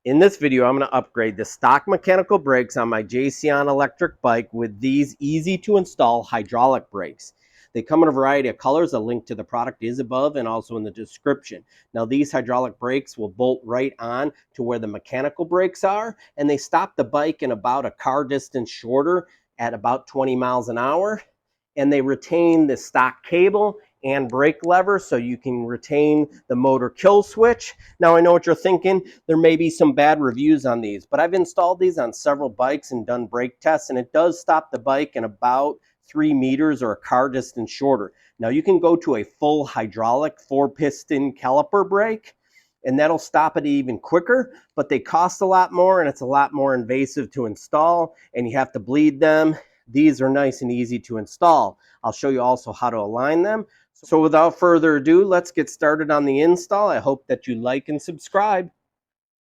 In this video, I'm going to upgrade the stock mechanical brakes on my Jasion electric bike with these easy to install hydraulic brakes. They come in a variety of colors. A link to the product is above and also in the description. Now these hydraulic brakes will bolt right on to where the mechanical brakes are, and they stop the bike in about a car distance shorter at about 20 miles an hour. And they retain the stock cable and brake lever so you can retain the motor kill switch. Now I know what you're thinking, there may be some bad reviews on these, but I've installed these on several bikes and done brake tests, and it does stop the bike in about 3 meters or a car distance shorter. Now you can go to a full hydraulic 4-piston caliper brake, and that'll stop it even quicker, but they cost a lot more and it's a lot more invasive to install, and you have to bleed them. These are nice and easy to install. I'll show you also how to align them. So without further ado, let's get started on the install. I hope that you like and subscribe.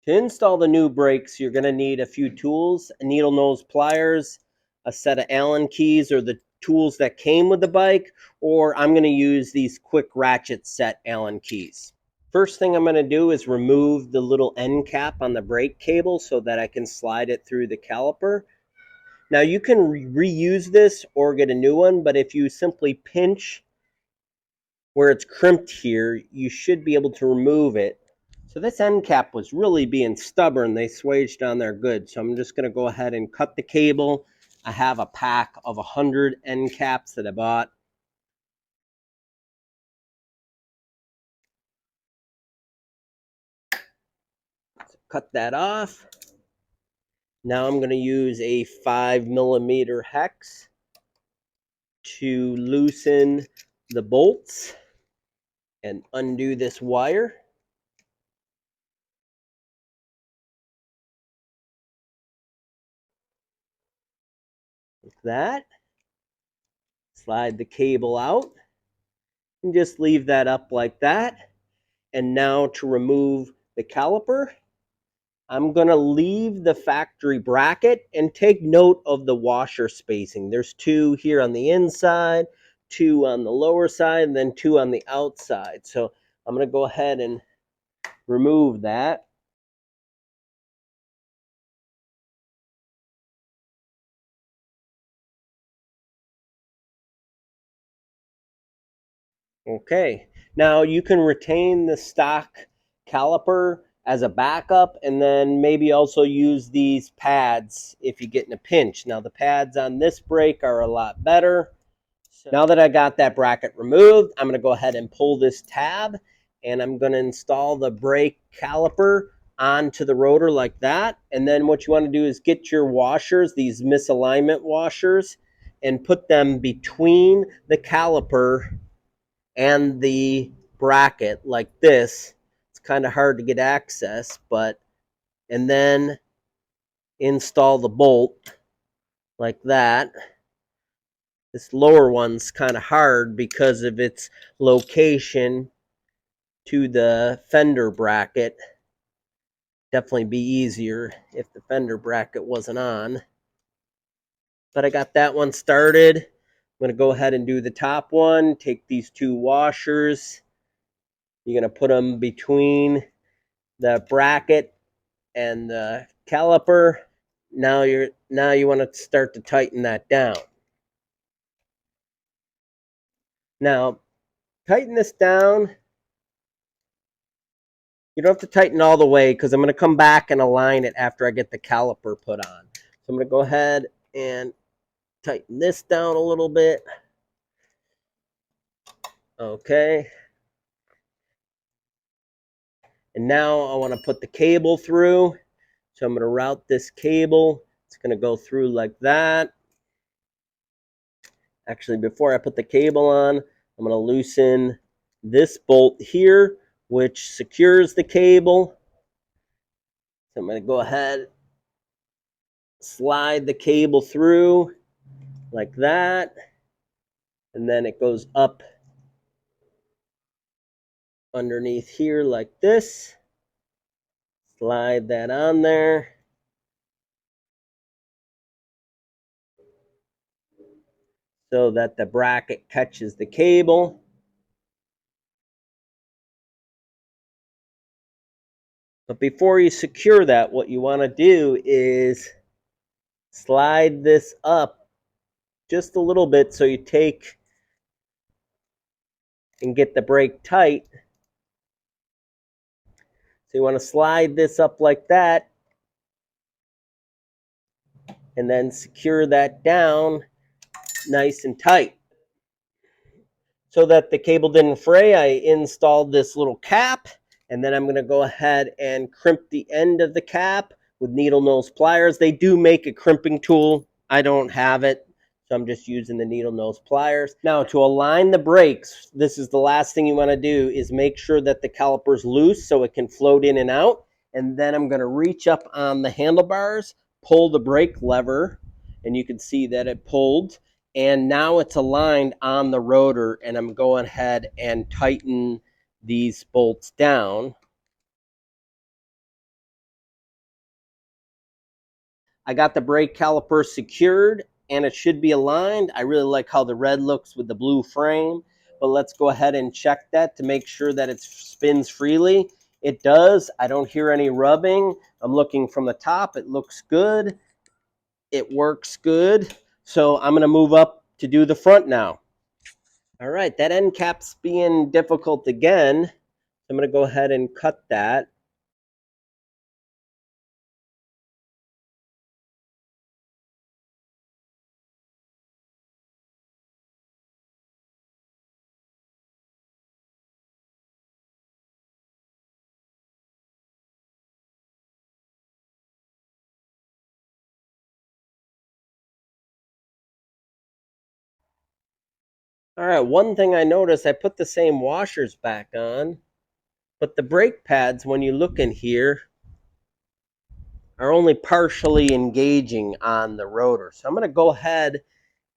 To install the new brakes, you're going to need a few tools: needle nose pliers, a set of Allen keys or the tools that came with the bike, or I'm going to use these quick ratchet set Allen keys. First thing I'm going to do is remove the little end cap on the brake cable so that I can slide it through the caliper. Now you can reuse this or get a new one, but if you simply pinch where it's crimped here, you should be able to remove it. So this end cap was really being stubborn. They swaged on there good. So I'm just going to go ahead and cut the cable. I have a pack of 100 end caps that I bought. So cut that off. Now I'm going to use a 5mm hex to loosen the bolts and undo this wire. Like that. Slide the cable out and just leave that up like that. And now to remove the caliper, I'm going to leave the factory bracket and take note of the washer spacing. There's 2 here on the inside, 2 on the lower side, and then 2 on the outside. So I'm going to go ahead and remove that. Okay, now you can retain the stock caliper as a backup and then maybe also use these pads if you get in a pinch. Now the pads on this brake are a lot better. So now that I got that bracket removed, I'm going to go ahead and pull this tab, and I'm going to install the brake caliper onto the rotor like that. And then what you want to do is get your washers, these misalignment washers, and put them between the caliper and the bracket like this. It's kind of hard to get access, and then install the bolt like that. This lower one's kind of hard because of its location to the fender bracket. Definitely be easier if the fender bracket wasn't on. But I got that one started. I'm going to go ahead and do the top one. Take these 2 washers. You're going to put them between the bracket and the caliper. Now you want to start to tighten that down. Now, tighten this down. You don't have to tighten all the way because I'm going to come back and align it after I get the caliper put on. So I'm going to go ahead and tighten this down a little bit. Okay. And now I want to put the cable through. So I'm going to route this cable. It's going to go through like that. Actually, before I put the cable on, I'm going to loosen this bolt here, which secures the cable. So I'm going to go ahead, slide the cable through like that, and then it goes up underneath here like this. Slide that on there. So that the bracket catches the cable. But before you secure that, what you want to do is slide this up just a little bit so you take and get the brake tight. So you want to slide this up like that and then secure that down nice and tight. So that the cable didn't fray, I installed this little cap, and then I'm going to go ahead and crimp the end of the cap with needle nose pliers. They do make a crimping tool. I don't have it, so I'm just using the needle nose pliers. Now, to align the brakes, this is the last thing you want to do, is make sure that the caliper's loose so it can float in and out. And then I'm going to reach up on the handlebars, pull the brake lever, and you can see that it pulled. And now it's aligned on the rotor, and I'm going ahead and tighten these bolts down. I got the brake caliper secured, and it should be aligned. I really like how the red looks with the blue frame, but let's go ahead and check that to make sure that it spins freely. It does. I don't hear any rubbing. I'm looking from the top. It looks good. It works good. So I'm going to move up to do the front now. All right, that end cap's being difficult again. I'm going to go ahead and cut that. All right, one thing I noticed, I put the same washers back on, but the brake pads, when you look in here, are only partially engaging on the rotor. So I'm going to go ahead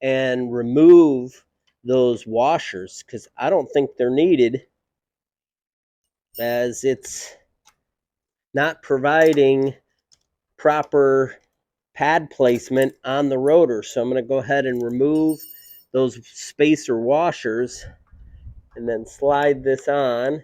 and remove those washers because I don't think they're needed, as it's not providing proper pad placement on the rotor. So I'm going to go ahead and remove those spacer washers and then slide this on.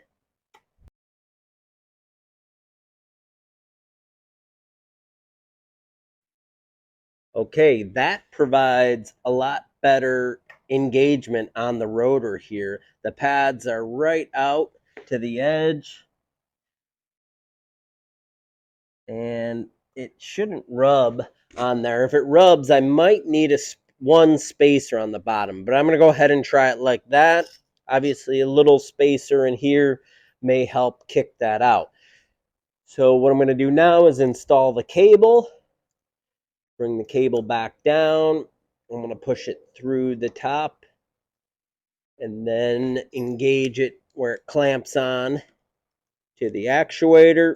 Okay, that provides a lot better engagement on the rotor here. The pads are right out to the edge, and it shouldn't rub on there. If it rubs, I might need one spacer on the bottom, but I'm going to go ahead and try it like that. Obviously, a little spacer in here may help kick that out. So what I'm going to do now is install the cable. Bring the cable back down. I'm going to push it through the top and then engage it where it clamps on to the actuator.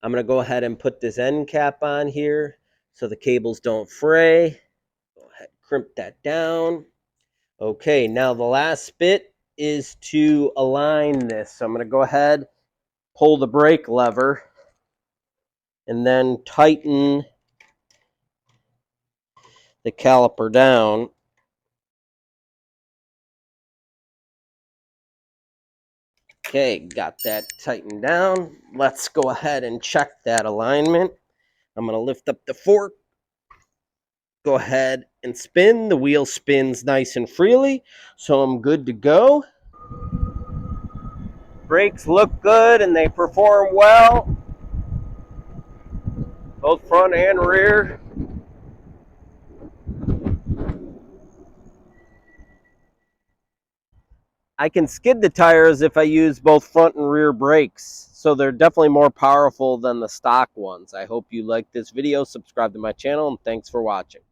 I'm going to go ahead and put this end cap on here so the cables don't fray. Go ahead, crimp that down. Okay, now the last bit is to align this. So I'm going to go ahead, pull the brake lever, and then tighten the caliper down. Okay, got that tightened down. Let's go ahead and check that alignment. I'm going to lift up the fork, go ahead and spin. The wheel spins nice and freely, so I'm good to go. Brakes look good and they perform well, both front and rear. I can skid the tires if I use both front and rear brakes, so they're definitely more powerful than the stock ones. I hope you liked this video. Subscribe to my channel, and thanks for watching.